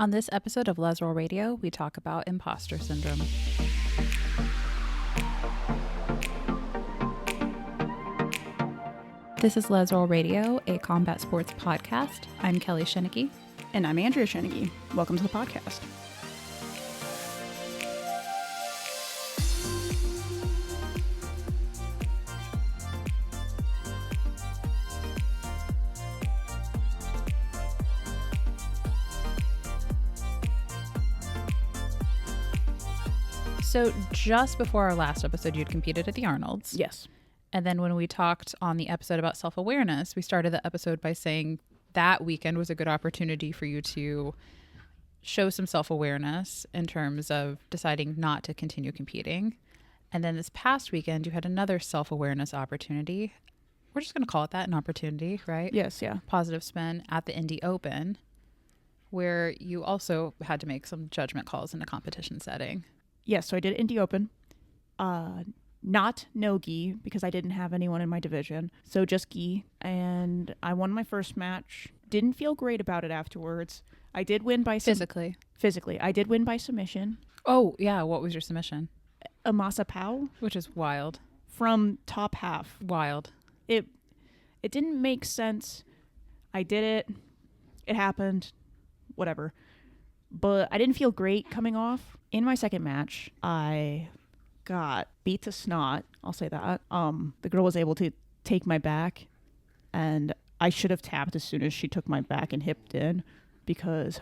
On this episode of Les Roll Radio, we talk about imposter syndrome. This is Les Roll Radio, a combat sports podcast. I'm Kelly Shinnicky. And I'm Andrea Shinnicky. Welcome to the podcast. So just before our last episode, you'd competed at the Arnolds. Yes. And then when we talked on the episode about self-awareness, we started the episode by saying that weekend was a good opportunity for you to show some self-awareness in terms of deciding not to continue competing. And then this past weekend, you had another self-awareness opportunity. We're just going to call it that, an opportunity, right? Yes, yeah. Positive spin at the Indy Open, where you also had to make some judgment calls in a competition setting. Yes, so I did Indy Open. Not no gi, because I didn't have anyone in my division. So just gi. And I won my first match. Didn't feel great about it afterwards. I did win by... Physically. I did win by submission. Oh, yeah. What was your submission? A Masa Pau. Which is wild. From top half. Wild. It didn't make sense. I did it. It happened. Whatever. But I didn't feel great coming off. In my second match, I got beat to snot. I'll say that. The girl was able to take my back, and I should have tapped as soon as she took my back and hipped in, because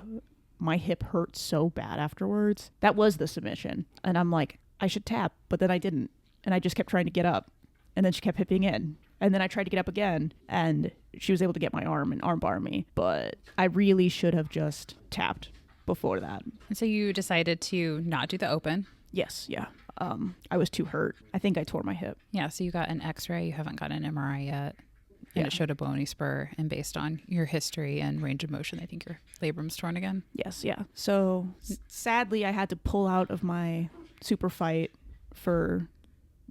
my hip hurt so bad afterwards. That was the submission. And I'm like, I should tap, but then I didn't. And I just kept trying to get up. And then she kept hipping in. And then I tried to get up again, and she was able to get my arm and armbar me. But I really should have just tapped before that. And so you decided to not do the Open. Yes, yeah. I was too hurt. I think I tore my hip. Yeah, so you got an x-ray. You haven't got an MRI yet. And it showed a bony spur. And based on your history and range of motion, I think your labrum's torn again. Yes, yeah. So sadly, I had to pull out of my super fight for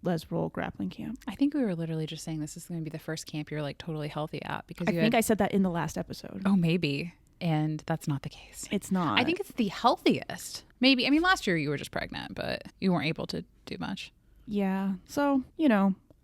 Les Roll grappling camp. I think we were literally just saying this is going to be the first camp you're like totally healthy at, because I think I said that in the last episode. Oh, maybe. And that's not the case. It's not. I think it's the healthiest. Maybe. I mean, last year you were just pregnant, but you weren't able to do much. Yeah. So,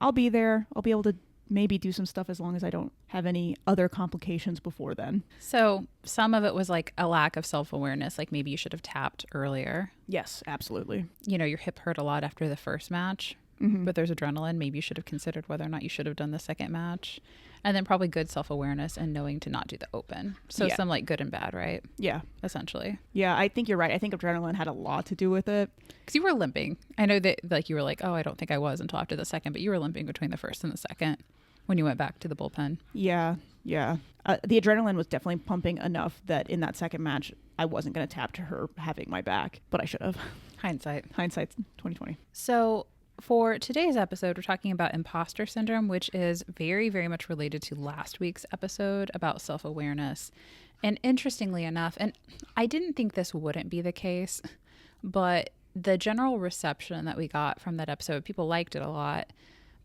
I'll be there. I'll be able to maybe do some stuff as long as I don't have any other complications before then. So some of it was like a lack of self-awareness. Like maybe you should have tapped earlier. Yes, absolutely. Your hip hurt a lot after the first match, but there's adrenaline. Maybe you should have considered whether or not you should have done the second match. And then probably good self-awareness and knowing to not do the Open. So some like good and bad, right? Yeah. Essentially. Yeah, I think you're right. I think adrenaline had a lot to do with it. Because you were limping. I know that like you were like, oh, I don't think I was until after the second, but you were limping between the first and the second when you went back to the bullpen. Yeah, yeah. The adrenaline was definitely pumping enough that in that second match, I wasn't going to tap to her having my back, but I should have. Hindsight's 2020. So for today's episode, we're talking about imposter syndrome, which is very, very much related to last week's episode about self-awareness. And interestingly enough, and I didn't think this wouldn't be the case, but the general reception that we got from that episode, people liked it a lot,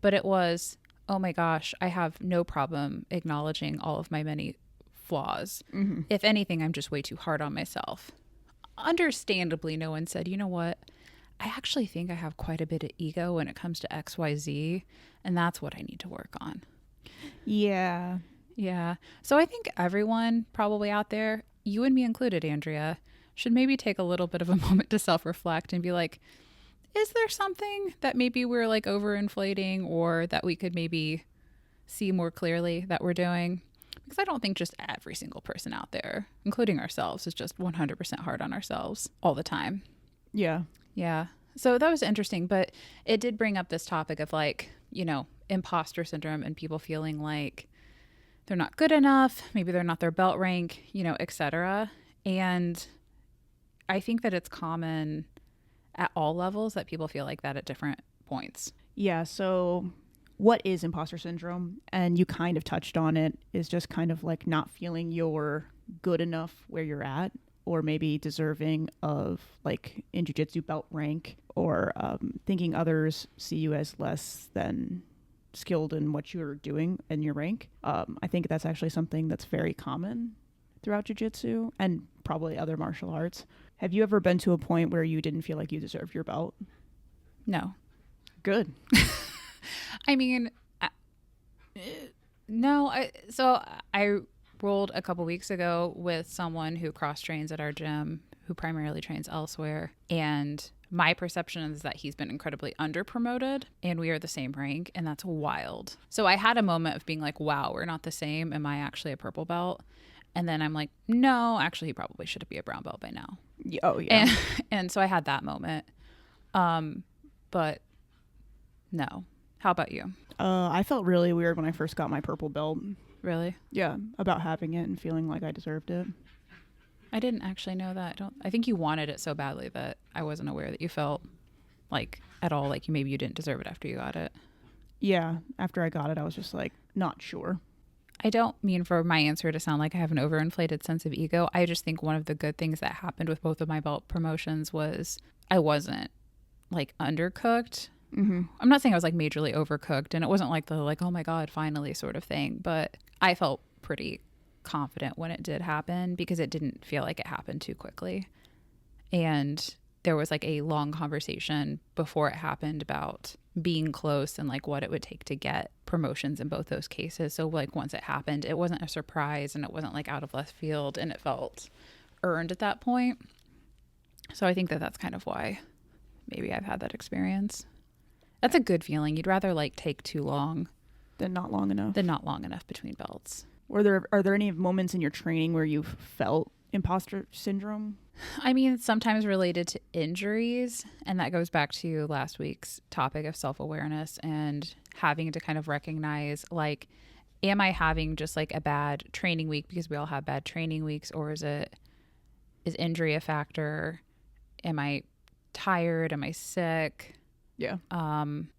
but it was, oh my gosh, I have no problem acknowledging all of my many flaws. Mm-hmm. If anything, I'm just way too hard on myself. Understandably, no one said, you know what? I actually think I have quite a bit of ego when it comes to XYZ, and that's what I need to work on. Yeah. Yeah. So I think everyone probably out there, you and me included, Andrea, should maybe take a little bit of a moment to self-reflect and be like, is there something that maybe we're like overinflating or that we could maybe see more clearly that we're doing? Because I don't think just every single person out there, including ourselves, is just 100% hard on ourselves all the time. Yeah. Yeah. So that was interesting, but it did bring up this topic of like, imposter syndrome and people feeling like they're not good enough. Maybe they're not their belt rank, et cetera. And I think that it's common at all levels that people feel like that at different points. Yeah. So what is imposter syndrome? And you kind of touched on it, is just kind of like not feeling you're good enough where you're at, or maybe deserving of like in jiu-jitsu belt rank, or thinking others see you as less than skilled in what you're doing in your rank. I think that's actually something that's very common throughout jiu-jitsu and probably other martial arts. Have you ever been to a point where you didn't feel like you deserved your belt? No. Good. I mean, no. I rolled a couple weeks ago with someone who cross trains at our gym, who primarily trains elsewhere, and my perception is that he's been incredibly under promoted, and we are the same rank, and that's wild. So I had a moment of being like, wow, we're not the same. Am I actually a purple belt? And then I'm like, no, actually, he probably should be a brown belt by now. Oh, yeah. And so I had that moment. But no. How about you? I felt really weird when I first got my purple belt. Really? Yeah, about having it and feeling like I deserved it. I didn't actually know that. I think you wanted it so badly that I wasn't aware that you felt like at all like maybe you didn't deserve it after you got it. Yeah, after I got it, I was just like, not sure. I don't mean for my answer to sound like I have an overinflated sense of ego. I just think one of the good things that happened with both of my belt promotions was I wasn't like undercooked. Mm-hmm. I'm not saying I was like majorly overcooked, and it wasn't like the like, oh my God, finally sort of thing, but I felt pretty confident when it did happen because it didn't feel like it happened too quickly. And there was like a long conversation before it happened about being close and like what it would take to get promotions in both those cases. So like once it happened, it wasn't a surprise and it wasn't like out of left field, and it felt earned at that point. So I think that that's kind of why maybe I've had that experience. That's a good feeling. You'd rather like take too long Than not long enough. than not long enough between belts. Are there any moments in your training where you felt imposter syndrome? I mean, sometimes related to injuries, and that goes back to last week's topic of self-awareness and having to kind of recognize, like, am I having just like a bad training week because we all have bad training weeks, or is injury a factor? Am I tired? Am I sick? Yeah.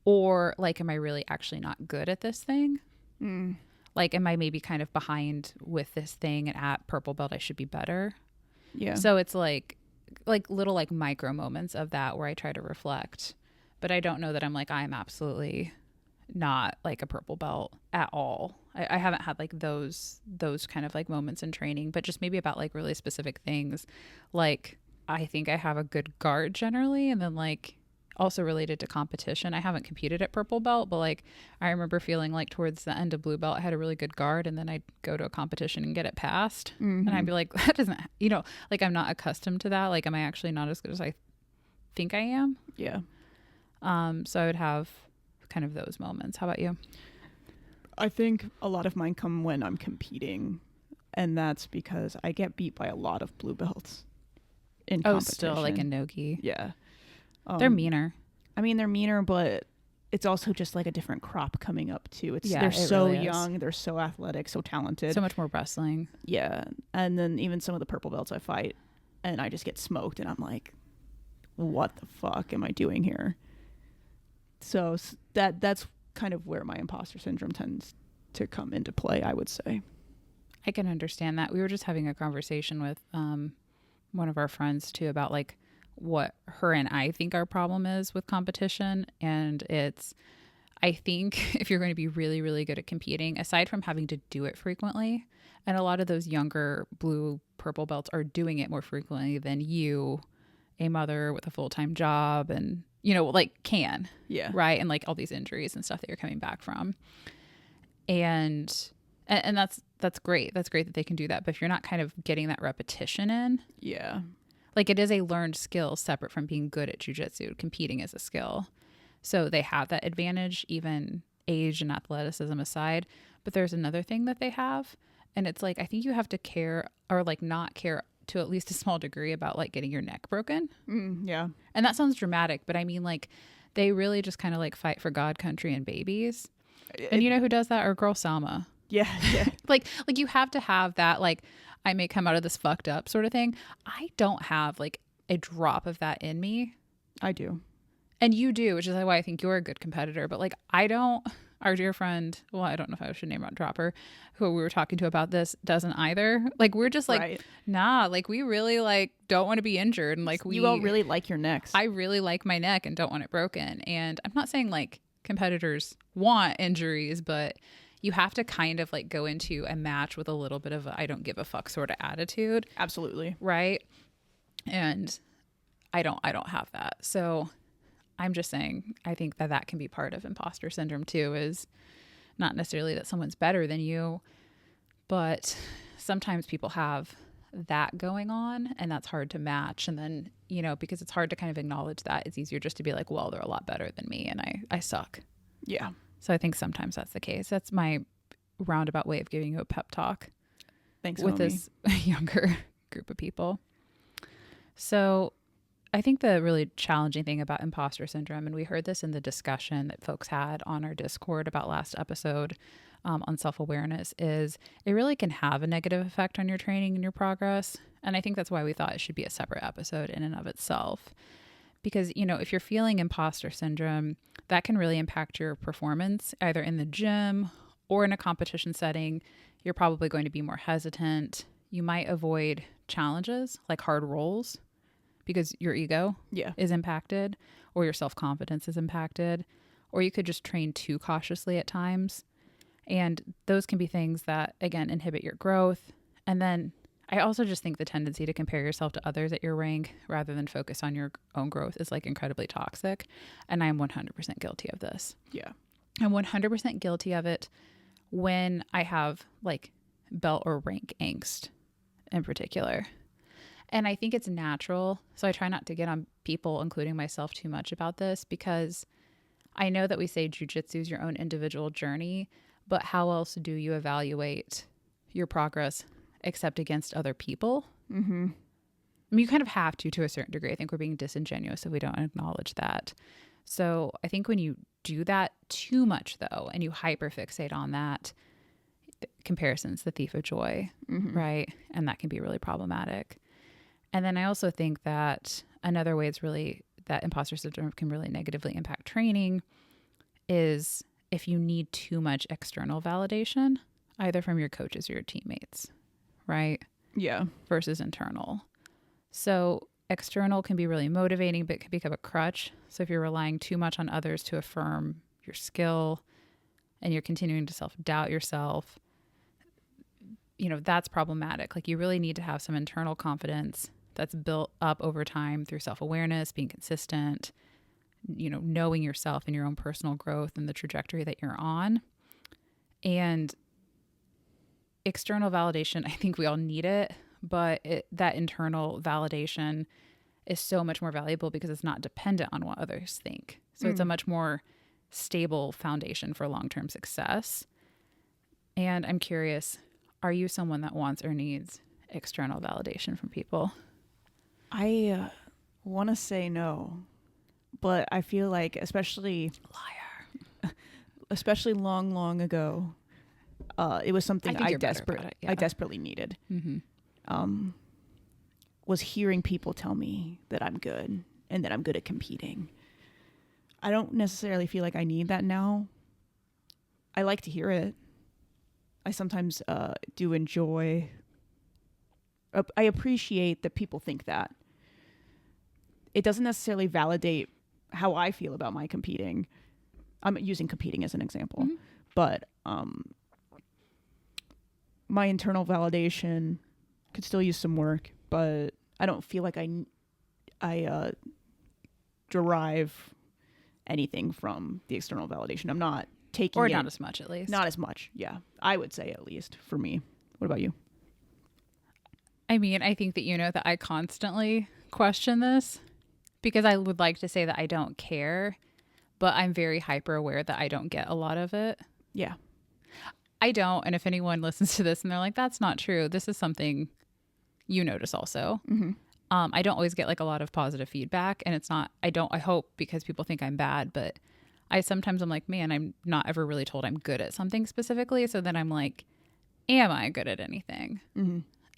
Or like, am I really actually not good at this thing? Mm. Like, am I maybe kind of behind with this thing, and at purple belt I should be better? Yeah. So it's like little like micro moments of that where I try to reflect, but I don't know that I'm like, I'm absolutely not like a purple belt at all. I haven't had like those kind of like moments in training, but just maybe about like really specific things. Like, I think I have a good guard generally, and then like also related to competition, I haven't competed at purple belt, but like I remember feeling like towards the end of blue belt I had a really good guard, and then I'd go to a competition and get it passed. Mm-hmm. And I'd be like, that doesn't, like I'm not accustomed to that. Like, am I actually not as good as I think I am? Yeah. So I would have kind of those moments. How about you? I think a lot of mine come when I'm competing, and that's because I get beat by a lot of blue belts in competition. Still like a no-gi. Yeah. They're meaner. I mean, they're meaner, but it's also just like a different crop coming up too. They're it so really is. young, they're so athletic, so talented. So much more wrestling. Yeah. And then even some of the purple belts I fight, and I just get smoked, and I'm like, what the fuck am I doing here? So that's kind of where my imposter syndrome tends to come into play, I would say. I can understand that. We were just having a conversation with one of our friends too about like what her and I think our problem is with competition. And it's, I think if you're going to be really, really good at competing, aside from having to do it frequently, and a lot of those younger blue purple belts are doing it more frequently than you, a mother with a full-time job, and like can. Yeah. Right. And like all these injuries and stuff that you're coming back from. And that's great. That's great that they can do that. But if you're not kind of getting that repetition in. Yeah. Like, it is a learned skill separate from being good at jiu-jitsu. Competing is a skill. So they have that advantage, even age and athleticism aside. But there's another thing that they have. And it's like, I think you have to care, or like not care to at least a small degree, about like getting your neck broken. Yeah. And that sounds dramatic, but I mean, like, they really just kind of like fight for God, country, and babies. And you know who does that? Our girl Salma. Yeah. Yeah. like you have to have that, like, I may come out of this fucked up sort of thing. I don't have like a drop of that in me. I do. And you do, which is why I think you're a good competitor. But like, I don't. Our dear friend, well, I don't know if I should name drop her, who we were talking to about this, doesn't either. Like, we're just like, right. Nah, like, we really like don't want to be injured. And like, you all really like your necks. I really like my neck and don't want it broken. And I'm not saying like competitors want injuries, but you have to kind of like go into a match with a little bit of a I don't give a fuck sort of attitude. Absolutely. Right. And I don't have that. So I'm just saying, I think that that can be part of imposter syndrome too, is not necessarily that someone's better than you, but sometimes people have that going on and that's hard to match. And then, you know, because it's hard to kind of acknowledge that, it's easier just to be like, well, they're a lot better than me and I suck. Yeah. So I think sometimes that's the case. That's my roundabout way of giving you a pep talk. Thanks, with homie. This younger group of people. So I think the really challenging thing about imposter syndrome, and we heard this in the discussion that folks had on our Discord about last episode on self-awareness, is it really can have a negative effect on your training and your progress. And I think that's why we thought it should be a separate episode in and of itself. Because, you know, if you're feeling imposter syndrome, that can really impact your performance, either in the gym or in a competition setting. You're probably going to be more hesitant. You might avoid challenges like hard roles because your ego is impacted, or your self-confidence is impacted, or you could just train too cautiously at times. And those can be things that, again, inhibit your growth. And then I also just think the tendency to compare yourself to others at your rank rather than focus on your own growth is like incredibly toxic. And I'm 100% guilty of this. Yeah. I'm 100% guilty of it when I have like belt or rank angst in particular. And I think it's natural. So I try not to get on people, including myself, too much about this, because I know that we say jujitsu is your own individual journey, but how else do you evaluate your progress except against other people? Mm-hmm. I mean, you kind of have to a certain degree. I think we're being disingenuous if we don't acknowledge that. So I think when you do that too much, though, and you hyperfixate on that, comparison's the thief of joy, right? And that can be really problematic. And then I also think that another way that imposter syndrome can really negatively impact training is if you need too much external validation, either from your coaches or your teammates, right? Yeah. Versus internal. So external can be really motivating, but it can become a crutch. So if you're relying too much on others to affirm your skill and you're continuing to self-doubt yourself, you know, that's problematic. Like you really need to have some internal confidence that's built up over time through self-awareness, being consistent, you know, knowing yourself and your own personal growth and the trajectory that you're on. And external validation, I think we all need it, but that internal validation is so much more valuable because it's not dependent on what others think. So it's a much more stable foundation for long-term success. And I'm curious, are you someone that wants or needs external validation from people? I want to say no, but I feel like especially long ago, it was something I desperately needed. Mm-hmm. Was hearing people tell me that I'm good and that I'm good at competing. I don't necessarily feel like I need that now. I like to hear it. I sometimes do enjoy. I appreciate that people think that. It doesn't necessarily validate how I feel about my competing. I'm using competing as an example, but my internal validation could still use some work, but I don't feel like I derive anything from the external validation. I'm not taking or it, not as much, at least. Not as much, yeah. I would say at least for me. What about you? I mean, I think that you know that I constantly question this because I would like to say that I don't care, but I'm very hyper aware that I don't get a lot of it. Yeah. I don't. And if anyone listens to this and they're like, that's not true, this is something you notice also. I don't always get like a lot of positive feedback, and it's not, I hope because people think I'm bad, but I'm like, man, I'm not ever really told I'm good at something specifically. So then I'm like, am I good at anything?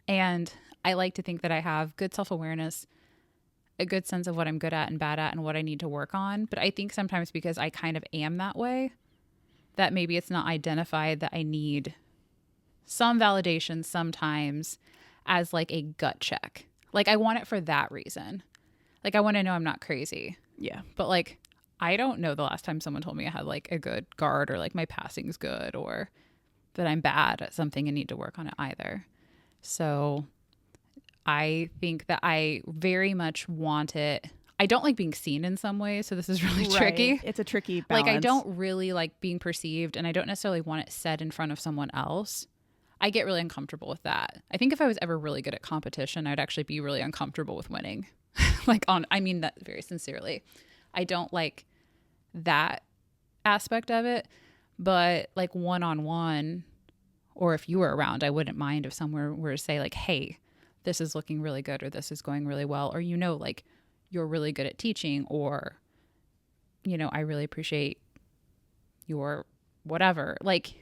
And I like to think that I have good self-awareness, a good sense of what I'm good at and bad at and what I need to work on. But I think sometimes because I kind of am that way, that maybe it's not identified that I need some validation sometimes as like a gut check. Like I want it for that reason. Like I want to know I'm not crazy. Yeah. But like, I don't know the last time someone told me I had like a good guard or like my passing's good or that I'm bad at something and need to work on it either. So I think that I very much want it. I don't like being seen in some ways, so this is really tricky. It's a tricky balance. Like, I don't really like being perceived, and I don't necessarily want it said in front of someone else. I get really uncomfortable with that. I think if I was ever really good at competition, I'd actually be really uncomfortable with winning. I mean that very sincerely. I don't like that aspect of it, but like one-on-one, or if you were around, I wouldn't mind if someone were to say like, hey, this is looking really good, or this is going really well, or, like, you're really good at teaching, or, I really appreciate your whatever. Like,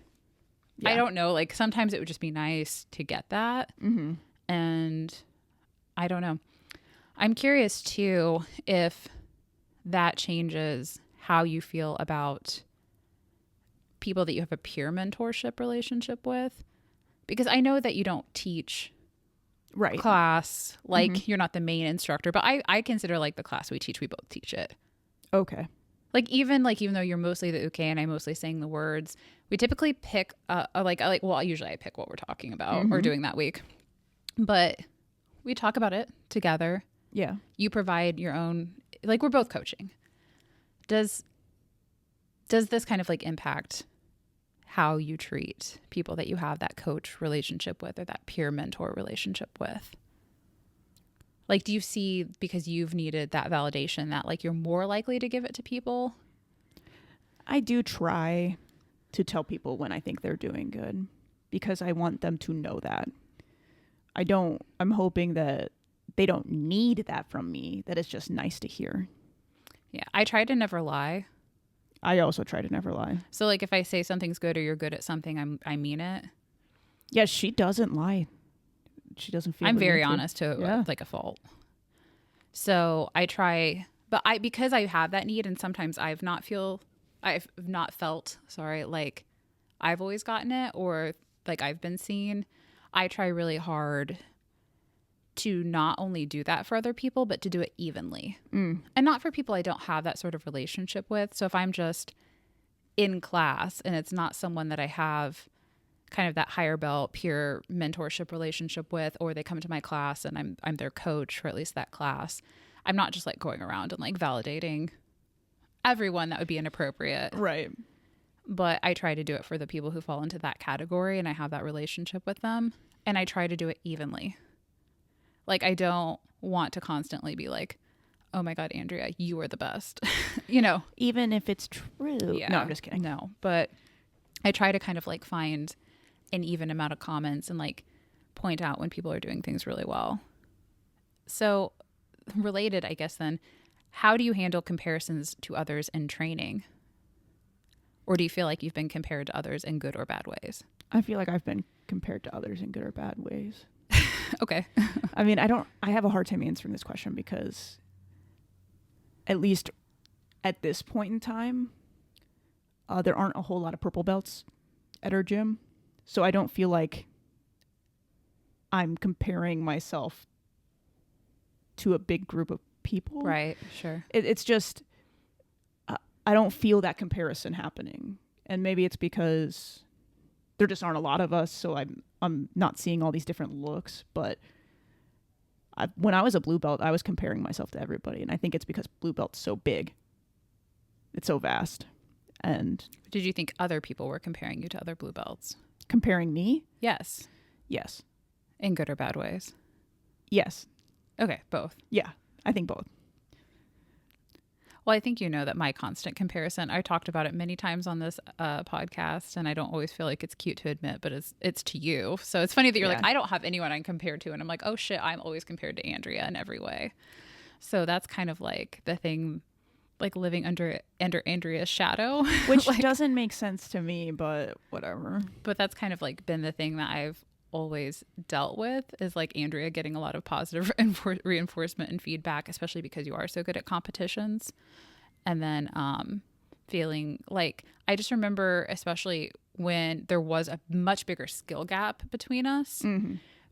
yeah. I don't know. Like, sometimes it would just be nice to get that. Mm-hmm. And I don't know. I'm curious too if that changes how you feel about people that you have a peer mentorship relationship with, because I know that you don't teach class, like, you're not the main instructor, but I consider like the class we teach, we both teach it. Okay. Like, even though you're mostly the okay and I'm mostly saying the words, we typically pick usually I pick what we're talking about or doing that week, but we talk about it together. Yeah. You provide your own, like, we're both coaching. Does this kind of like impact how you treat people that you have that coach relationship with or that peer mentor relationship with? Like, do you see, because you've needed that validation, that like you're more likely to give it to people? I do try to tell people when I think they're doing good, because I want them to know that. I'm hoping that they don't need that from me, that it's just nice to hear. Yeah. I try to never lie. I also try to never lie. So like if I say something's good or you're good at something, I mean it. Yeah, she doesn't lie. She doesn't feel. I'm very honest to like a fault. So I try, but because I have that need, and sometimes I've not felt, like I've always gotten it, or like I've been seen. I try really hard to not only do that for other people, but to do it evenly. And not for people I don't have that sort of relationship with. So if I'm just in class and it's not someone that I have kind of that higher belt peer mentorship relationship with, or they come to my class and I'm their coach for at least that class, I'm not just like going around and like validating everyone. That would be inappropriate. Right. But I try to do it for the people who fall into that category and I have that relationship with them. And I try to do it evenly. Like, I don't want to constantly be like, oh my God, Andrea, you are the best, Even if it's true. Yeah. No, I'm just kidding. No, but I try to kind of like find an even amount of comments and like point out when people are doing things really well. So related, I guess then, how do you handle comparisons to others in training? Or do you feel like you've been compared to others in good or bad ways? I feel like I've been compared to others in good or bad ways. Okay. I mean, I have a hard time answering this question because at least at this point in time, there aren't a whole lot of purple belts at our gym. So I don't feel like I'm comparing myself to a big group of people. Right. Sure. It's just, I don't feel that comparison happening. And maybe it's because there just aren't a lot of us. So I'm not seeing all these different looks, but when I was a blue belt, I was comparing myself to everybody. And I think it's because blue belt's so big. It's so vast. And did you think other people were comparing you to other blue belts? Comparing me? Yes. Yes. In good or bad ways? Yes. Okay. Both. Yeah. I think both. Well, I think you know that my constant comparison, I talked about it many times on this podcast, and I don't always feel like it's cute to admit, but it's to you. So it's funny that you're like, I don't have anyone I'm compared to. And I'm like, oh shit, I'm always compared to Andrea in every way. So that's kind of like the thing, like living under Andrea's shadow. Which like, doesn't make sense to me, but whatever. But that's kind of like been the thing that I've always dealt with, is like Andrea getting a lot of positive reinforcement and feedback, especially because you are so good at competitions. And then feeling like, I just remember, especially when there was a much bigger skill gap between us,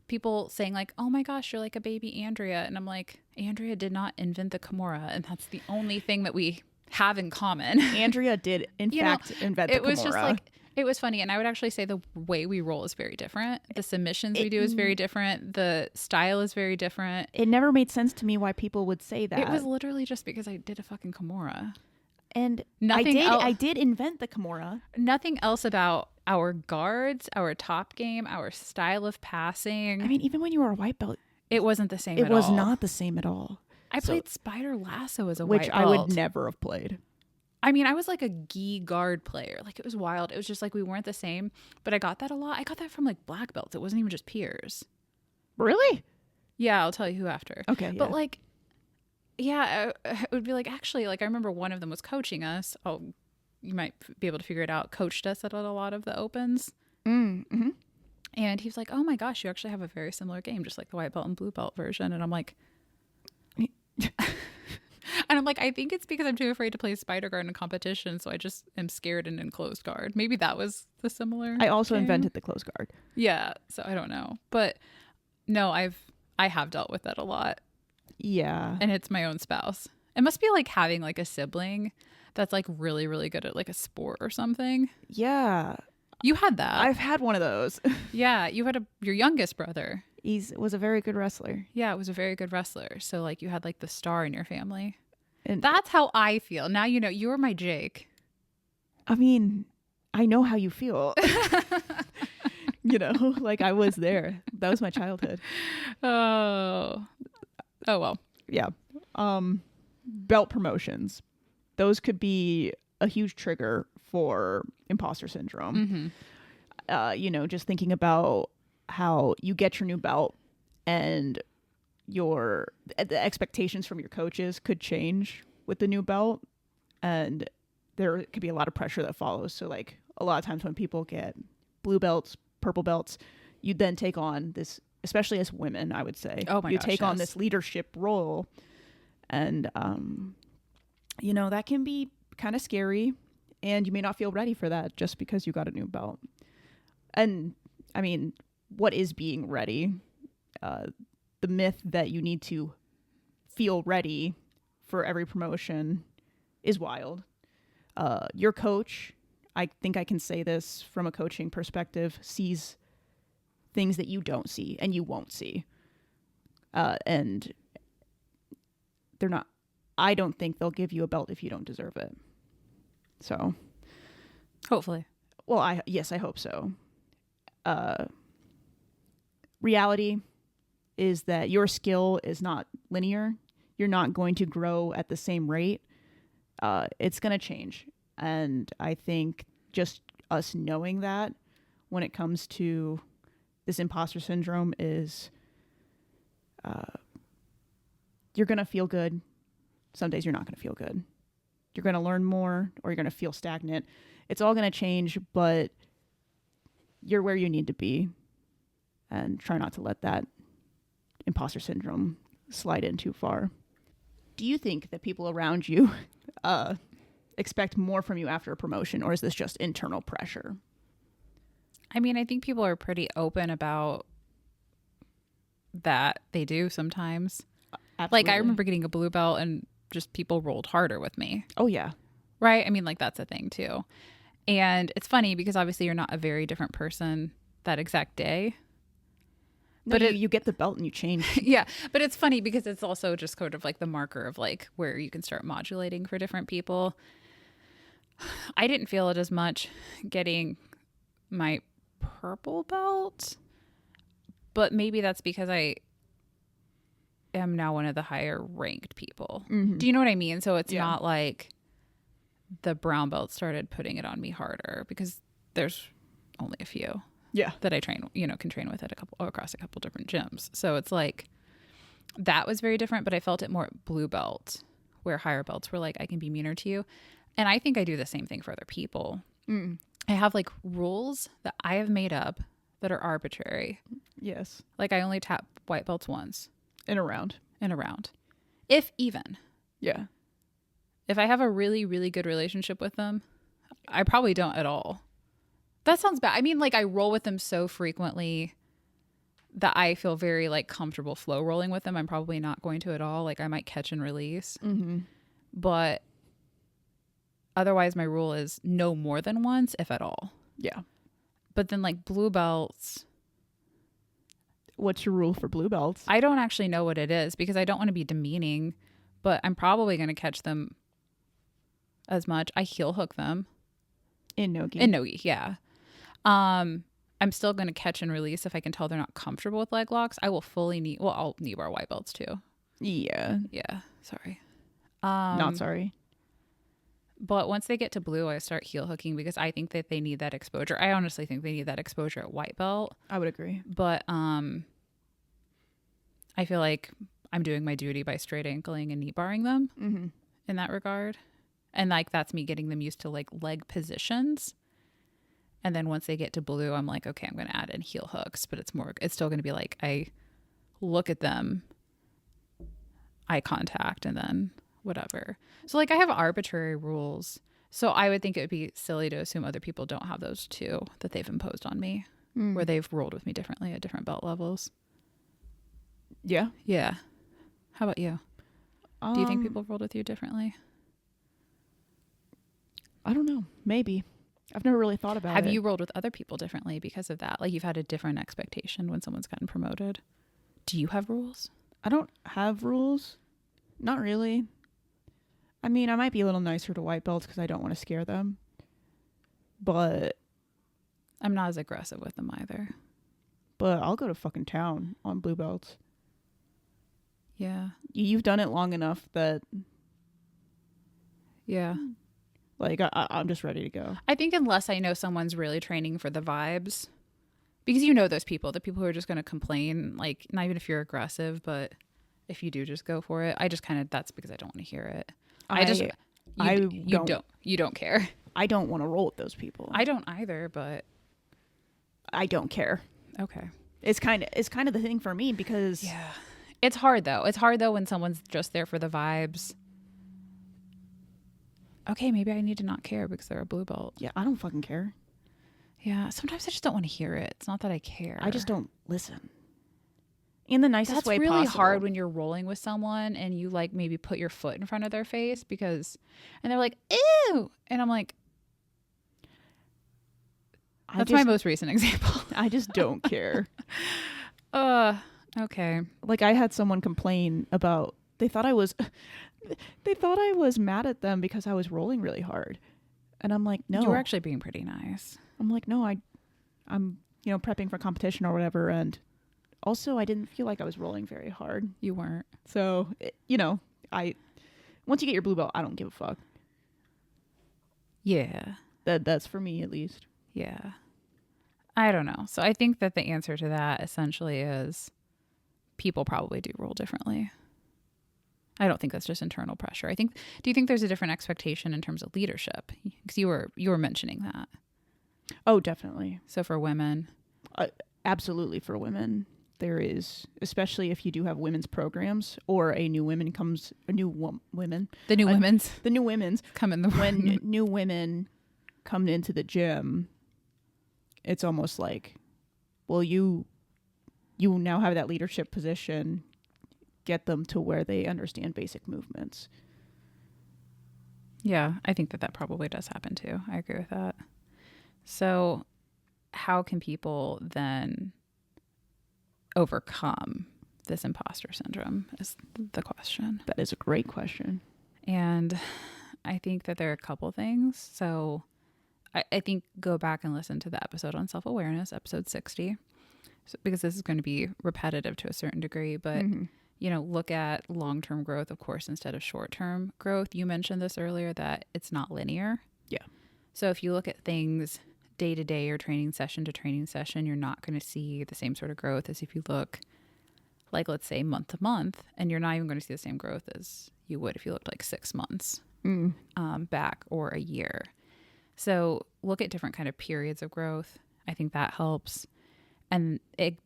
people saying like, oh my gosh, you're like a baby Andrea. And I'm like, Andrea did not invent the Kimura, and that's the only thing that we have in common. Andrea did in fact invent the Kimura. It was just like, It was funny, and I would actually say the way we roll is very different. The submissions we do is very different. The style is very different. It never made sense to me why people would say that. It was literally just because I did a fucking Kimura. And Nothing I did invent the Kimura. Nothing else about our guards, our top game, our style of passing. I mean, even when you were a white belt, it wasn't the same it at all. was not the same at all. I played Spider Lasso as a which white I belt. would never have played. I mean, I was like a gi guard player. Like, it was wild. It was just like we weren't the same. But I got that a lot. I got that from like black belts. It wasn't even just peers. Really? Yeah, I'll tell you who after. Okay. But like, yeah, it would be like, actually, like I remember one of them was coaching us. Oh, you might be able to figure it out. Coached us at a lot of the opens. Mm-hmm. And he was like, oh my gosh, you actually have a very similar game, just like the white belt and blue belt version. And I'm like, and I'm like, I think it's because I'm too afraid to play Spider Guard in a competition, so I just am scared and in closed guard. Maybe that was the similar. I also game. invented the closed guard. Yeah, so I don't know, but no, I have dealt with that a lot. Yeah, and it's my own spouse. It must be like having like a sibling that's like really, really good at like a sport or something. Yeah, you had that. I've had one of those. Yeah, you had your youngest brother. Was a very good wrestler. Yeah, it was a very good wrestler. So like you had like the star in your family. And that's how I feel. Now you know, you're my Jake. I mean, I know how you feel. You know, like I was there. That was my childhood. Oh well. Yeah. Belt promotions. Those could be a huge trigger for imposter syndrome. Mm-hmm. You know, just thinking about how you get your new belt and the expectations from your coaches could change with the new belt, and there could be a lot of pressure that follows. So like a lot of times when people get blue belts, purple belts, you then take on this, especially as women, I would say, you take on this leadership role, and you know, that can be kind of scary, and you may not feel ready for that just because you got a new belt. And I mean, what is being ready? The myth that you need to feel ready for every promotion is wild. Your coach, I think I can say this from a coaching perspective, sees things that you don't see and you won't see. And I don't think they'll give you a belt if you don't deserve it. So hopefully. Well, I hope so. Reality is that your skill is not linear. You're not going to grow at the same rate. It's going to change. And I think just us knowing that when it comes to this imposter syndrome is you're going to feel good. Some days you're not going to feel good. You're going to learn more or you're going to feel stagnant. It's all going to change, but you're where you need to be. And try not to let that imposter syndrome slide in too far. Do you think that people around you expect more from you after a promotion, or is this just internal pressure? I mean, I think people are pretty open about that. They do sometimes. Absolutely. Like, I remember getting a blue belt and just people rolled harder with me. Oh, yeah. Right? I mean, like, that's a thing, too. And it's funny because obviously you're not a very different person that exact day. No, but you get the belt and you change. Yeah. But it's funny because it's also just sort of like the marker of like where you can start modulating for different people. I didn't feel it as much getting my purple belt, but maybe that's because I am now one of the higher ranked people. Mm-hmm. Do you know what I mean? So it's not like the brown belt started putting it on me harder because there's only a few. Yeah, that I train, can train with at across a couple different gyms. So it's like that was very different, but I felt it more at blue belt, where higher belts were like, I can be meaner to you. And I think I do the same thing for other people. I have like rules that I have made up that are arbitrary. Yes. Like I only tap white belts once. In a round. If even. Yeah. If I have a really, really good relationship with them, I probably don't at all. That sounds bad. I mean, like I roll with them so frequently that I feel very like comfortable flow rolling with them. I'm probably not going to at all. Like I might catch and release. Mm-hmm. But otherwise my rule is no more than once, if at all. Yeah. But then like blue belts, What's your rule for blue belts? I don't actually know what it is because I don't want to be demeaning, but I'm probably going to catch them as much. I heel hook them. In nogi. In nogi, yeah. I'm still going to catch and release if I can tell they're not comfortable with leg locks. I will fully knee. Well, I'll knee bar white belts too. Yeah. Yeah. Sorry. Not sorry. But once they get to blue, I start heel hooking because I think that they need that exposure. I honestly think they need that exposure at white belt. I would agree. But I feel like I'm doing my duty by straight ankling and knee barring them in that regard. And like that's me getting them used to like leg positions. And then once they get to blue, I'm like, okay, I'm going to add in heel hooks, but it's still going to be like I look at them, eye contact, and then whatever. So like I have arbitrary rules. So I would think it would be silly to assume other people don't have those too that they've imposed on me, where they've rolled with me differently at different belt levels. Yeah. Yeah. How about you? Do you think people rolled with you differently? I don't know. Maybe. I've never really thought about it. Have you rolled with other people differently because of that? Like you've had a different expectation when someone's gotten promoted. Do you have rules? I don't have rules. Not really. I mean, I might be a little nicer to white belts because I don't want to scare them. But I'm not as aggressive with them either. I'll go to fucking town on blue belts. Yeah. You've done it long enough that, Yeah. like, I'm just ready to go. I think unless I know someone's really training for the vibes, because you know those people, the people who are just going to complain, like, not even if you're aggressive, but if you do just go for it, I just kind of, that's because I don't want to hear it. You don't care. I don't want to roll with those people. I don't either, but I don't care. okay. It's kind of the thing for me because Yeah. It's hard though. It's hard though when someone's just there for the vibes. Okay, maybe I need to not care because they're a blue belt. yeah, I don't fucking care. Yeah, sometimes I just don't want to hear it. It's not that I care. I just don't listen. In the nicest That's way really possible. hard when you're rolling with someone and you like maybe put your foot in front of their face and they're like, ew. And I'm like, that's my most recent example. I just don't care. Okay. Like I had someone complain about they thought I was mad at them because I was rolling really hard. And I'm like, no. You were actually being pretty nice. I'm like, no, I'm prepping for competition or whatever, and also I didn't feel like I was rolling very hard. You weren't. So, once you get your blue belt, I don't give a fuck. Yeah. That's for me at least. Yeah. I don't know. So I think that the answer to that essentially is people probably do roll differently. I don't think that's just internal pressure. Do you think there's a different expectation in terms of leadership? Because you were mentioning that. Oh, definitely. So for women, absolutely for women, there is, especially if you do have women's programs or the new women's come in the when new women come into the gym, it's almost like, well, you now have that leadership position. Get them to where they understand basic movements. Yeah, I think that probably does happen too. I agree with that. So how can people then overcome this imposter syndrome is the question. That is a great question. And I think that there are a couple things. So I think go back and listen to the episode on self-awareness, episode 60, because this is going to be repetitive to a certain degree, but look at long-term growth, of course, instead of short-term growth. You mentioned this earlier, that it's not linear. Yeah. So if you look at things day to day or training session to training session, you're not going to see the same sort of growth as if you look, like, let's say month to month, and you're not even going to see the same growth as you would if you looked like 6 months back or a year. So look at different kind of periods of growth. I think that helps. And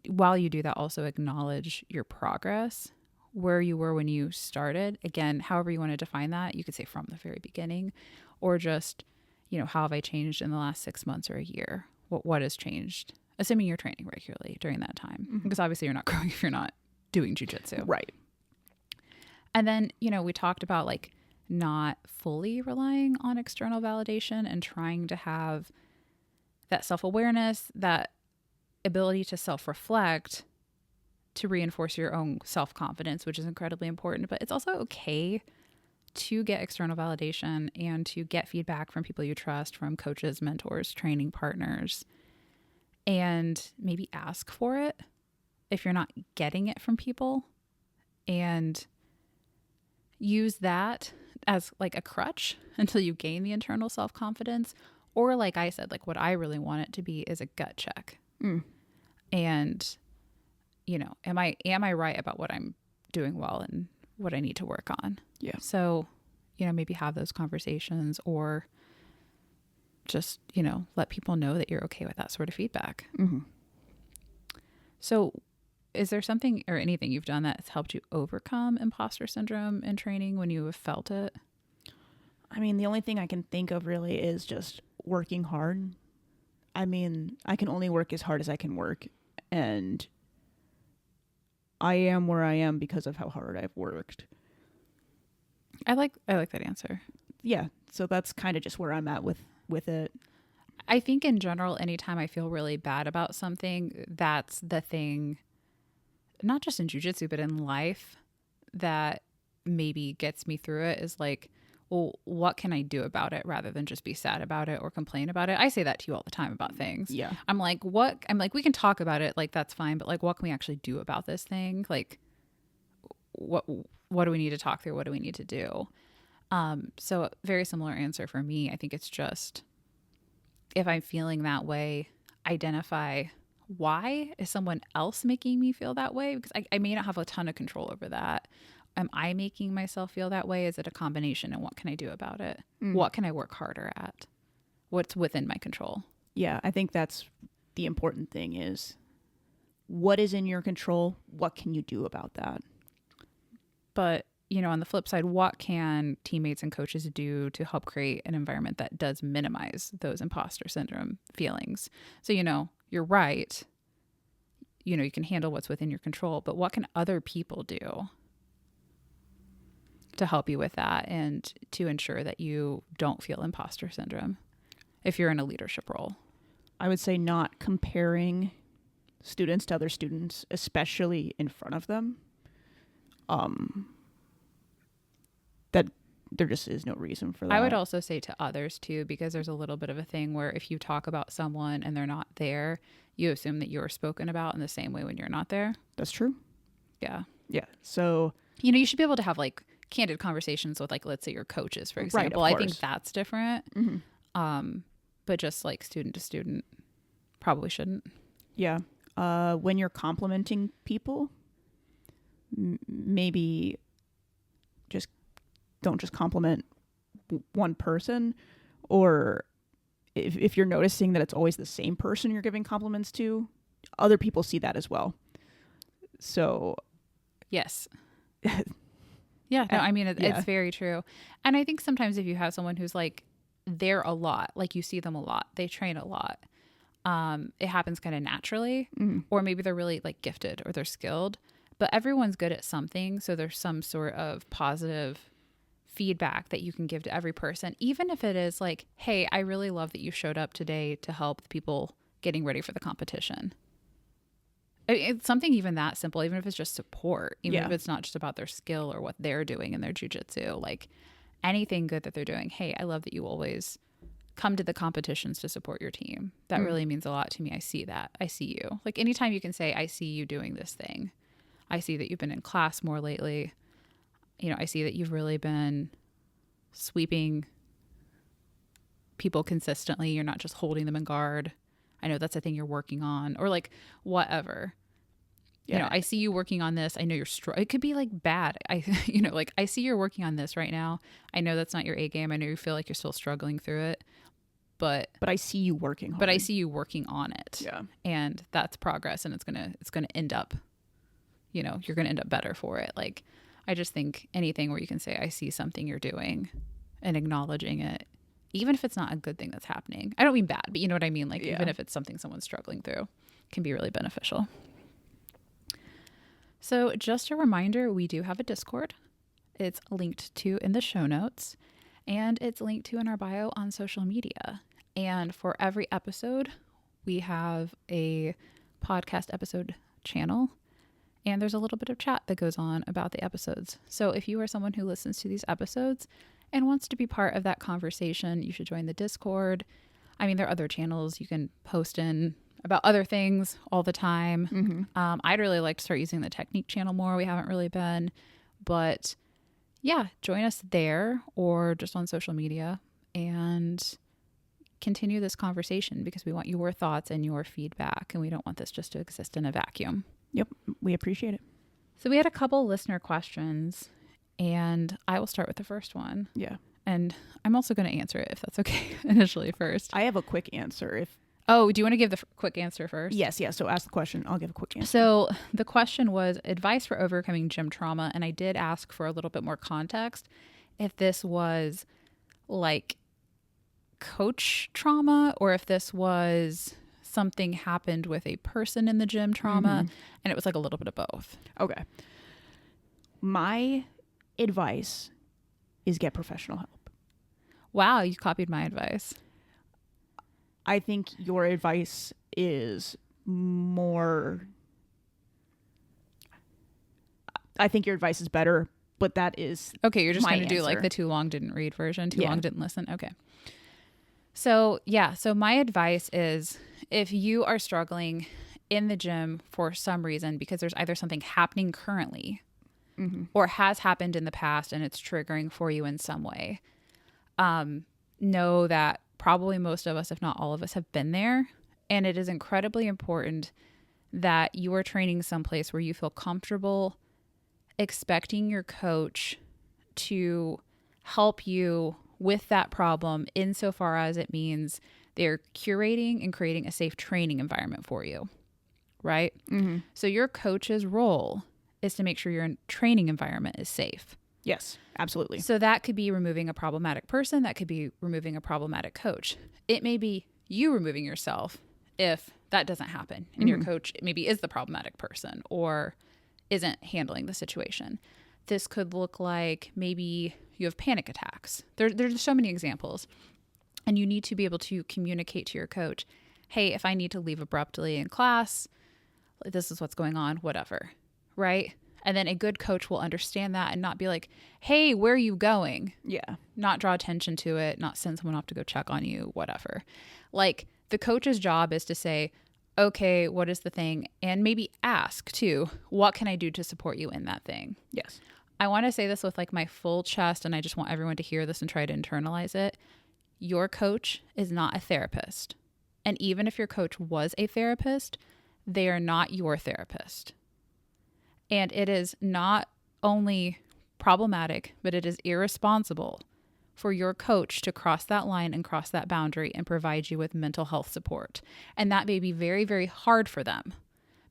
while you do that, also acknowledge your progress, where you were when you started. Again, however you want to define that, you could say from the very beginning, or just, how have I changed in the last 6 months or a year? What has changed? Assuming you're training regularly during that time, because obviously you're not growing if you're not doing jujitsu. Right. And then, we talked about like not fully relying on external validation and trying to have that self-awareness, that ability to self-reflect, to reinforce your own self-confidence, which is incredibly important. But it's also okay to get external validation and to get feedback from people you trust, from coaches, mentors, training partners, and maybe ask for it if you're not getting it from people, and use that as like a crutch until you gain the internal self-confidence. Or like I said, like what I really want it to be is a gut check. And, you know, am I right about what I'm doing well and what I need to work on? Yeah. So, you know, maybe have those conversations, or just, you know, let people know that you're okay with that sort of feedback. So is there something or anything you've done that's helped you overcome imposter syndrome in training when you have felt it? I mean, the only thing I can think of really is just working hard. I mean, I can only work as hard as I can work. And I am where I am because of how hard I've worked. I like that answer. Yeah. So that's kind of just where I'm at with it. I think in general, anytime I feel really bad about something, that's the thing, not just in jiu-jitsu, but in life, that maybe gets me through it, is like, well, what can I do about it rather than just be sad about it or complain about it? I say that to you all the time about things. Yeah. I'm like, we can talk about it. Like, that's fine. But like, what can we actually do about this thing? Like, what do we need to talk through? What do we need to do? So very similar answer for me. I think it's just, if I'm feeling that way, identify why is someone else making me feel that way? Because I may not have a ton of control over that. Am I making myself feel that way? Is it a combination? And what can I do about it? What can I work harder at? What's within my control? Yeah, I think that's the important thing, is what is in your control? What can you do about that? But, you know, on the flip side, what can teammates and coaches do to help create an environment that does minimize those imposter syndrome feelings? So, you know, you're right. You know, you can handle what's within your control, but what can other people do to help you with that and to ensure that you don't feel imposter syndrome if you're in a leadership role? I would say not comparing students to other students, especially in front of them. That there just is no reason for that. I would also say to others too, because there's a little bit of a thing where if you talk about someone and they're not there, you assume that you're spoken about in the same way when you're not there. That's true. Yeah. Yeah. So, you know, you should be able to have like candid conversations with, like, let's say your coaches, for example. Right, I think that's different. But just like student to student, probably shouldn't. Yeah. When you're complimenting people, maybe just don't just compliment one person, or if you're noticing that it's always the same person you're giving compliments to, other people see that as well. So yes. Yeah, no, I mean, it's very true. And I think sometimes if you have someone who's like, they're a lot, like you see them a lot, they train a lot, it happens kind of naturally, or maybe they're really like gifted or they're skilled, but everyone's good at something. So there's some sort of positive feedback that you can give to every person, even if it is like, hey, I really love that you showed up today to help the people getting ready for the competition. It's something even that simple, even if it's just support, even if it's not just about their skill or what they're doing in their jiu-jitsu, like anything good that they're doing. Hey, I love that you always come to the competitions to support your team. That really means a lot to me. I see that. I see you. Like anytime you can say, I see you doing this thing. I see that you've been in class more lately. You know, I see that you've really been sweeping people consistently. You're not just holding them in guard. I know that's a thing you're working on, or like whatever. You know, I see you working on this. I know you're it could be like bad. You know, like I see you're working on this right now. I know that's not your A game. I know you feel like you're still struggling through it, but I see you working hard. But I see you working on it. Yeah. And that's progress, and it's going to end up, you know, you're going to end up better for it. Like I just think anything where you can say, I see something you're doing and acknowledging it, even if it's not a good thing that's happening. I don't mean bad, but you know what I mean? Like even if it's something someone's struggling through, can be really beneficial. So just a reminder, we do have a Discord. It's linked to in the show notes, and it's linked to in our bio on social media. And for every episode, we have a podcast episode channel. And there's a little bit of chat that goes on about the episodes. So if you are someone who listens to these episodes and wants to be part of that conversation, you should join the Discord. I mean, there are other channels you can post in about other things all the time. I'd really like to start using the technique channel more. We haven't really been. But yeah, join us there or just on social media and continue this conversation because we want your thoughts and your feedback. And we don't want this just to exist in a vacuum. Yep, we appreciate it. So we had a couple listener questions, and I will start with the first one. Yeah. And I'm also going to answer it if that's okay initially first. I have a quick answer. Oh, do you want to give the quick answer first? Yes. So ask the question. I'll give a quick answer. So the question was advice for overcoming gym trauma, and I did ask for a little bit more context. If this was like coach trauma or if this was something happened with a person in the gym trauma, and it was like a little bit of both. Okay. My advice is get professional help. Wow, you copied my advice. I think your advice is more... I think your advice is better, but that is okay. You're just my going to do like answer. the too long didn't read version, too Yeah. long didn't listen. Okay. So my advice is if you are struggling in the gym for some reason because there's either something happening currently or has happened in the past and it's triggering for you in some way, know that probably most of us, if not all of us, have been there. And it is incredibly important that you are training someplace where you feel comfortable expecting your coach to help you with that problem insofar as it means they're curating and creating a safe training environment for you, right? So your coach's role is to make sure your training environment is safe. Yes, absolutely. So that could be removing a problematic person. That could be removing a problematic coach. It may be you removing yourself if that doesn't happen and your coach maybe is the problematic person or isn't handling the situation. This could look like maybe you have panic attacks. There's so many examples. And you need to be able to communicate to your coach, hey, if I need to leave abruptly in class, this is what's going on, whatever, right? And then a good coach will understand that and not be like, hey, where are you going? Yeah. Not draw attention to it, not send someone off to go check on you, whatever. Like the coach's job is to say, okay, what is the thing? And maybe ask too, what can I do to support you in that thing? Yes. I want to say this with like my full chest, and I just want everyone to hear this and try to internalize it. Your coach is not a therapist. And even if your coach was a therapist, they are not your therapist. And it is not only problematic, but it is irresponsible for your coach to cross that line and cross that boundary and provide you with mental health support. And that may be very, very hard for them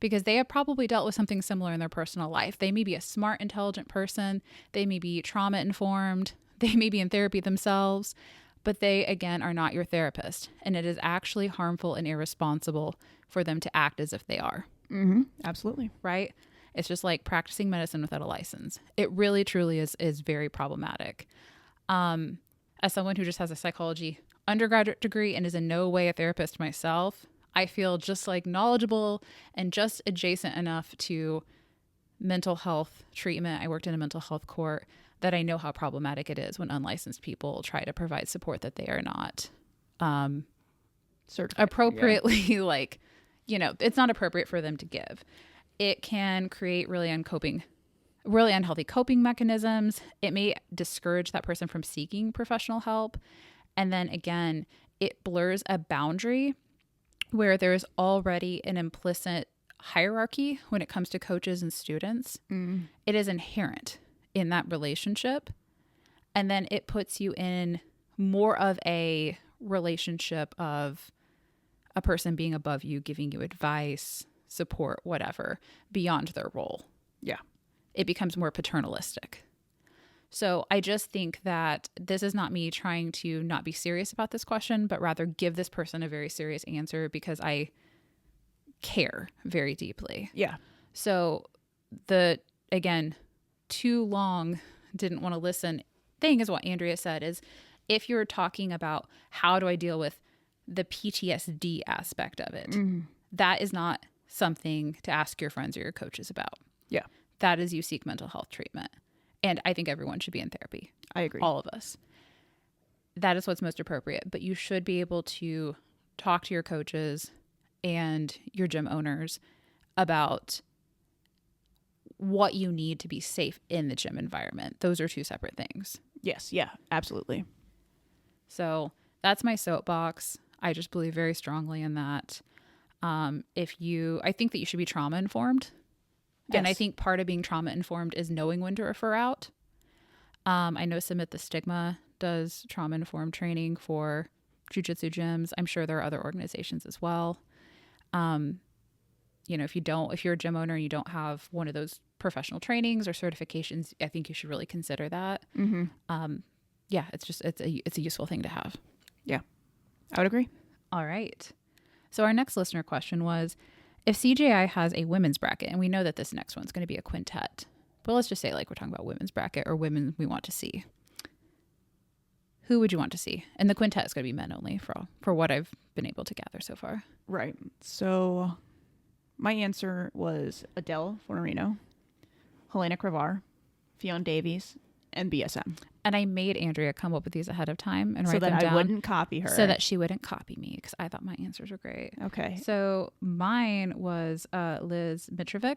because they have probably dealt with something similar in their personal life. They may be a smart, intelligent person. They may be trauma informed. They may be in therapy themselves, but they, again, are not your therapist. And it is actually harmful and irresponsible for them to act as if they are. Absolutely. Right? It's just like practicing medicine without a license. It really, truly is very problematic. As someone who just has a psychology undergraduate degree and is in no way a therapist myself, I feel just like knowledgeable and just adjacent enough to mental health treatment. I worked in a mental health court that I know how problematic it is when unlicensed people try to provide support that they are not Certified. appropriately like, it's not appropriate for them to give. It can create really unhealthy coping mechanisms. It may discourage that person from seeking professional help. And then again, it blurs a boundary where there's already an implicit hierarchy when it comes to coaches and students. It is inherent in that relationship. And then it puts you in more of a relationship of a person being above you, giving you advice, support, whatever, beyond their role. Yeah. It becomes more paternalistic. So I just think that this is not me trying to not be serious about this question, but rather give this person a very serious answer because I care very deeply. Yeah. So again, too long didn't want to listen thing is what Andrea said is if you're talking about how do I deal with the PTSD aspect of it. Mm-hmm. That is not something to ask your friends or your coaches about. Yeah. That is you seek mental health treatment. And I think everyone should be in therapy. I agree. All of us. That is what's most appropriate. But you should be able to talk to your coaches and your gym owners about what you need to be safe in the gym environment. Those are two separate things. Yes. Yeah, absolutely. So that's my soapbox. I just believe very strongly in that. I think that you should be trauma informed. Yes. And I think part of being trauma informed is knowing when to refer out. I know Submit the Stigma does trauma informed training for jiu-jitsu gyms. I'm sure there are other organizations as well. If you're a gym owner and you don't have one of those professional trainings or certifications, I think you should really consider that. Mm-hmm. It's a useful thing to have. Yeah, I would agree. All right. So our next listener question was, if CJI has a women's bracket, and we know that this next one's going to be a quintet, but let's just say like we're talking about women's bracket or women we want to see. Who would you want to see? And the quintet is going to be men only for what I've been able to gather so far. Right. So my answer was Adele Fornerino, Helena Cravar, Fionn Davies, and BSM. And I made Andrea come up with these ahead of time and so write that them down. I wouldn't copy her. So that she wouldn't copy me because I thought my answers were great. Okay. So mine was Liz Mitrovic.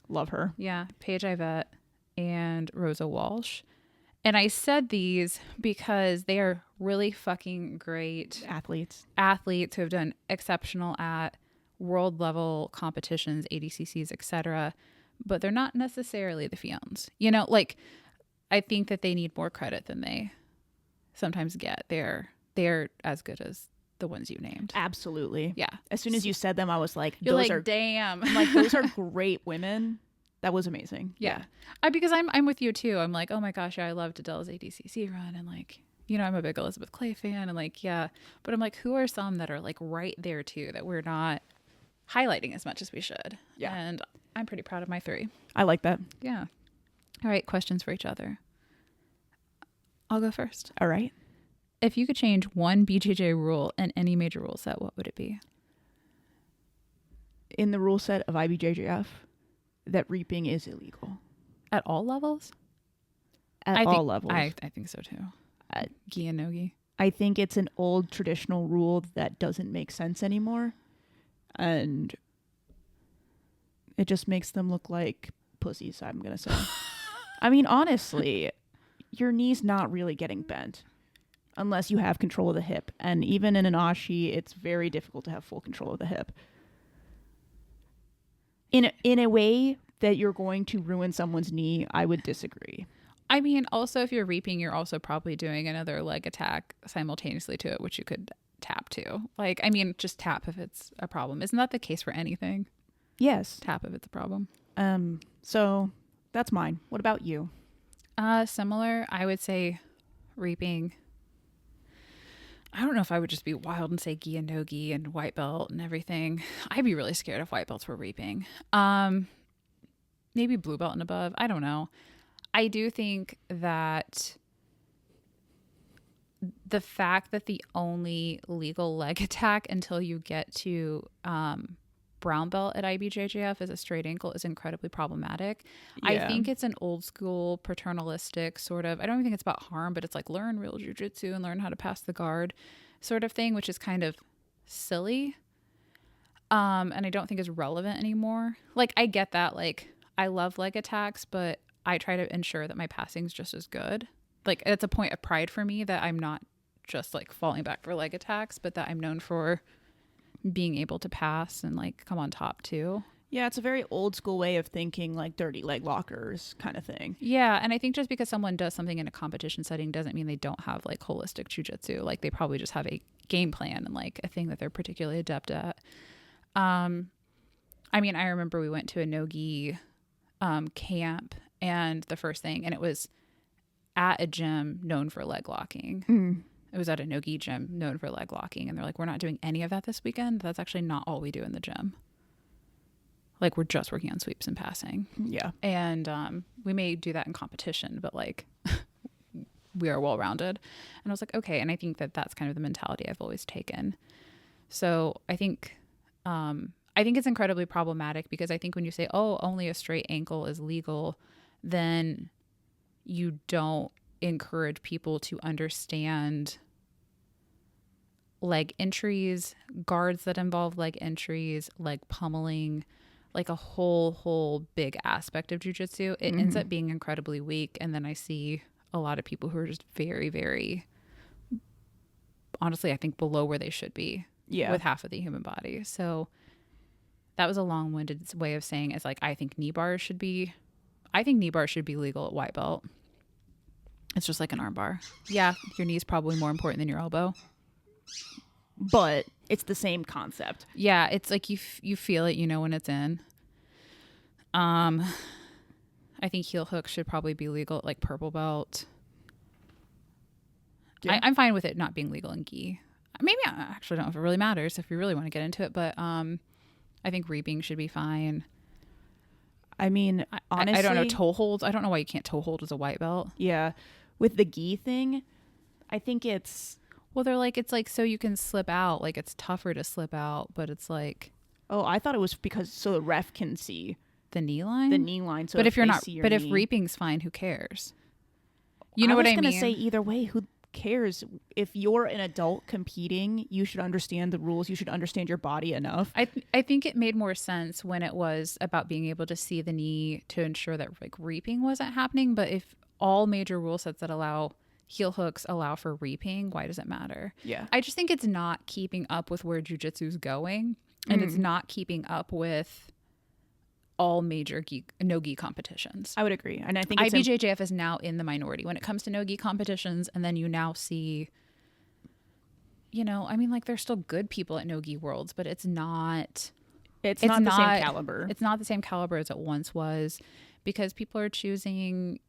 Love her. Yeah. Paige Ivette and Rosa Walsh. And I said these because they are really fucking great Athletes who have done exceptional at world level competitions, ADCCs, etc. But they're not necessarily the Fionns. I think that they need more credit than they sometimes get. They're as good as the ones you named. Absolutely. Yeah. As soon as you said them, I was like, damn. I'm like, those are great women. That was amazing. Yeah. Because I'm with you too. I'm like, oh my gosh, yeah, I loved Adele's ADCC run. And like, I'm a big Elizabeth Clay fan. And like, yeah. But I'm like, who are some that are like right there too that we're not highlighting as much as we should? Yeah. And I'm pretty proud of my 3. I like that. Yeah. All right. Questions for each other. I'll go first. All right. If you could change one BJJ rule in any major rule set, what would it be? In the rule set of IBJJF, that reaping is illegal. At all levels? At all levels. I think so too. Gi and no-gi. I think it's an old traditional rule that doesn't make sense anymore. And it just makes them look like pussies, I'm going to say. I mean, honestly, your knee's not really getting bent unless you have control of the hip. And even in an ashi, it's very difficult to have full control of the hip. In a way that you're going to ruin someone's knee, I would disagree. I mean, also, if you're reaping, you're also probably doing another leg attack simultaneously to it, which you could tap to. Like, I mean, just tap if it's a problem. Isn't that the case for anything? Yes. Tap if it's a problem. So that's mine. What about you? Similar. I would say reaping. I don't know if I would just be wild and say gi and no gi and white belt and everything. I'd be really scared if white belts were reaping. Maybe blue belt and above. I don't know. I do think that the fact that the only legal leg attack until you get to brown belt at IBJJF is a straight ankle is incredibly problematic. Yeah. I think it's an old school paternalistic sort of, I don't even think it's about harm, but it's like learn real jiu-jitsu and learn how to pass the guard sort of thing, which is kind of silly. And I don't think is relevant anymore. Like, I get that. Like, I love leg attacks, but I try to ensure that my passing's just as good. Like, it's a point of pride for me that I'm not just like falling back for leg attacks, but that I'm known for being able to pass and like come on top too. Yeah, it's a very old school way of thinking, like dirty leg lockers kind of thing. Yeah, and I think just because someone does something in a competition setting doesn't mean they don't have like holistic jiu-jitsu. Like, they probably just have a game plan and like a thing that they're particularly adept at. I mean, I remember we went to a no-gi camp, and the first thing, and it was at a gym known for leg locking. Mm. It was at a no-gi gym known for leg locking. And they're like, we're not doing any of that this weekend. That's actually not all we do in the gym. Like, we're just working on sweeps and passing. Yeah. And we may do that in competition, but like we are well-rounded. And I was like, okay. And I think that that's kind of the mentality I've always taken. So I think it's incredibly problematic, because I think when you say, oh, only a straight ankle is legal, then you don't encourage people to understand leg entries, guards that involve leg entries, leg pummeling, like a whole big aspect of jiu-jitsu. It ends up being incredibly weak. And then I see a lot of people who are just very, very, honestly, I think below where they should be with half of the human body. So that was a long-winded way of saying it's like, I think knee bars should be legal at white belt. It's just like an arm bar. Yeah, your knee is probably more important than your elbow. But it's the same concept. Yeah, it's like you feel it, when it's in. I think heel hooks should probably be legal at like purple belt. Yeah. I'm fine with it not being legal in gi. Maybe I actually don't know if it really matters if you really want to get into it, but I think reaping should be fine. I mean, honestly, I don't know, toe holds. I don't know why you can't toe hold as a white belt. Yeah. With the gi thing, I think it's... Well, they're like, it's like so you can slip out. Like, it's tougher to slip out, but it's like... Oh, I thought it was because so the ref can see... The knee line? The knee line. So but if you're not... But knee, if reaping's fine, who cares? You know what I mean? I was going to say either way, who cares? If you're an adult competing, you should understand the rules. You should understand your body enough. I think it made more sense when it was about being able to see the knee to ensure that like reaping wasn't happening. But if all major rule sets that allow heel hooks allow for reaping, why does it matter? Yeah. I just think it's not keeping up with where jiu-jitsu's going, and it's not keeping up with all major no-gi competitions. I would agree. And I think IBJJF is now in the minority when it comes to no-gi competitions. And then you now see, I mean, like there's still good people at no-gi worlds, but it's not the same caliber. It's not the same caliber as it once was, because people are choosing,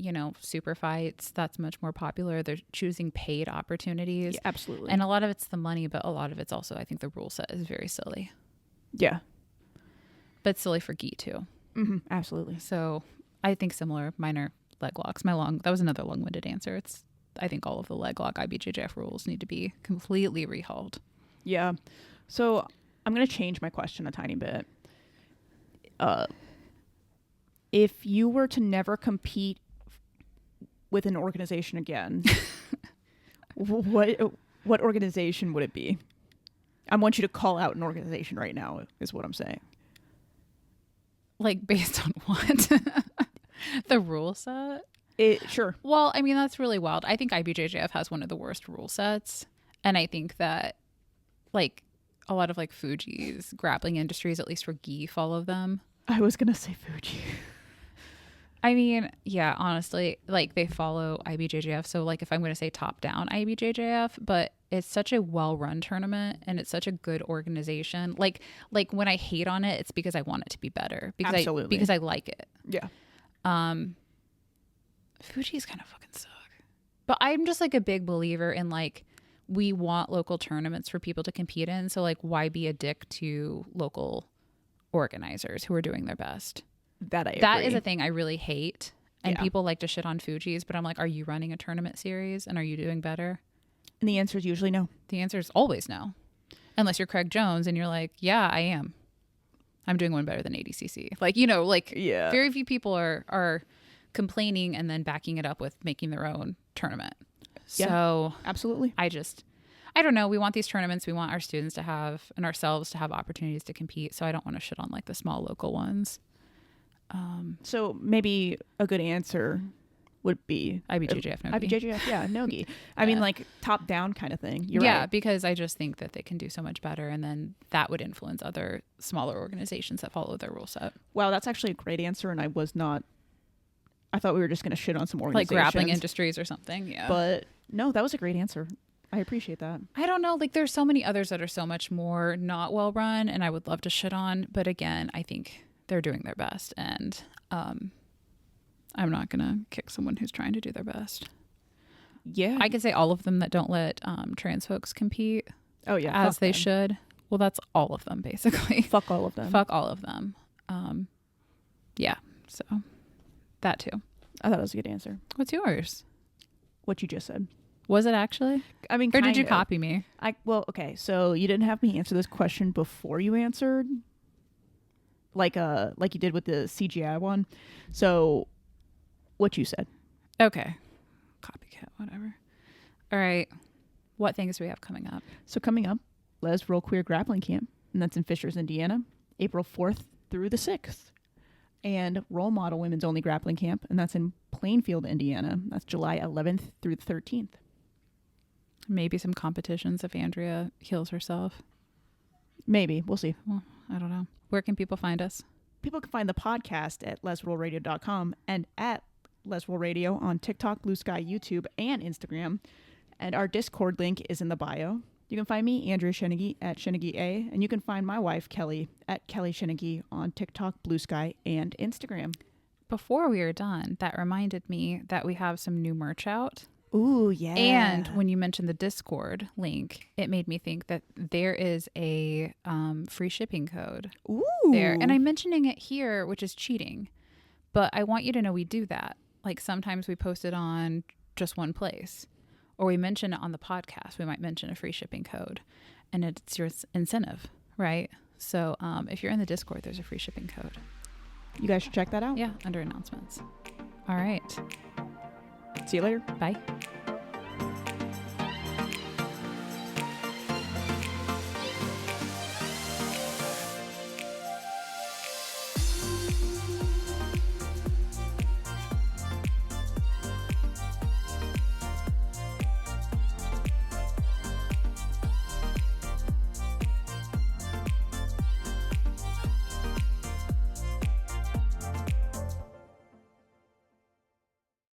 super fights. That's much more popular. They're choosing paid opportunities. Yeah, absolutely. And a lot of it's the money, but a lot of it's also, I think the rule set is very silly. Yeah. But silly for gi too. Mm-hmm, absolutely. So I think similar minor leg locks. That was another long-winded answer. I think all of the leg lock IBJJF rules need to be completely rehauled. Yeah. So I'm going to change my question a tiny bit. If you were to never compete with an organization again, what organization would it be? I want you to call out an organization right now, is what I'm saying. Like, based on what? The rule set? Sure. Well, I mean, that's really wild. I think IBJJF has one of the worst rule sets. And I think that, like, a lot of, like, Fuji's grappling industries, at least for gi, follow them. I was going to say Fuji. I mean, yeah, honestly, like, they follow IBJJF. So, like, if I'm going to say top-down IBJJF, but it's such a well-run tournament, and it's such a good organization. Like when I hate on it, it's because I want it to be better. Because I like it. Yeah. Fuji's kind of fucking suck. But I'm just, like, a big believer in, like, we want local tournaments for people to compete in. So, like, why be a dick to local organizers who are doing their best? That is a thing I really hate. And people like to shit on Fuji's, but I'm like, are you running a tournament series and are you doing better? And the answer is usually no. The answer is always no. Unless you're Craig Jones and you're like, yeah, I am. I'm doing one better than ADCC. Like, very few people are complaining and then backing it up with making their own tournament. Yeah, so absolutely. I don't know. We want these tournaments. We want our students to have and ourselves to have opportunities to compete. So I don't want to shit on like the small local ones. So maybe a good answer would be IBJJF no-gi. IBJJF, yeah, no-gi. I mean, like top down kind of thing. You're yeah, right. Because I just think that they can do so much better, and then that would influence other smaller organizations that follow their rule set. Wow, that's actually a great answer, and I thought we were just going to shit on some organizations. Like grappling industries or something, yeah. But no, that was a great answer. I appreciate that. I don't know. Like there's so many others that are so much more not well run, and I would love to shit on. But again, I think they're doing their best, and I'm not gonna kick someone who's trying to do their best. Yeah, I could say all of them that don't let trans folks compete. Oh yeah, as they should. Well, that's all of them basically. Fuck all of them. Fuck all of them. Yeah. So that too. I thought it was a good answer. What's yours? what you just said. Was it actually? I mean, Or did you kind of. copy me? Well, okay. So you didn't have me answer this question before you answered, like you did with the CGI one. So what you said. Okay. Copycat, whatever. All right. What things do we have coming up? So coming up, Les Roll Queer Grappling Camp, and that's in Fishers, Indiana, April 4th through the 6th. And Role Model Women's Only Grappling Camp, and that's in Plainfield, Indiana. That's July 11th through the 13th. Maybe some competitions if Andrea heals herself. Maybe. We'll see. Well, I don't know. Where can people find us? People can find the podcast at lesrollradio.com and at Les Roll Radio on TikTok, Blue Sky, YouTube, and Instagram. And our Discord link is in the bio. You can find me, Andrea Shenegi, at Shenegi A, and you can find my wife, Kelly, at Kelly Shenegi on TikTok, Blue Sky, and Instagram. Before we are done, that reminded me that we have some new merch out. Ooh, yeah. And when you mentioned the Discord link, it made me think that there is a free shipping code there. And I'm mentioning it here, which is cheating. But I want you to know we do that. Like sometimes we post it on just one place. Or we mention it on the podcast. We might mention a free shipping code. And it's your incentive, right? So if you're in the Discord, there's a free shipping code. You guys should check that out. Yeah, under announcements. All right. See you later. Bye.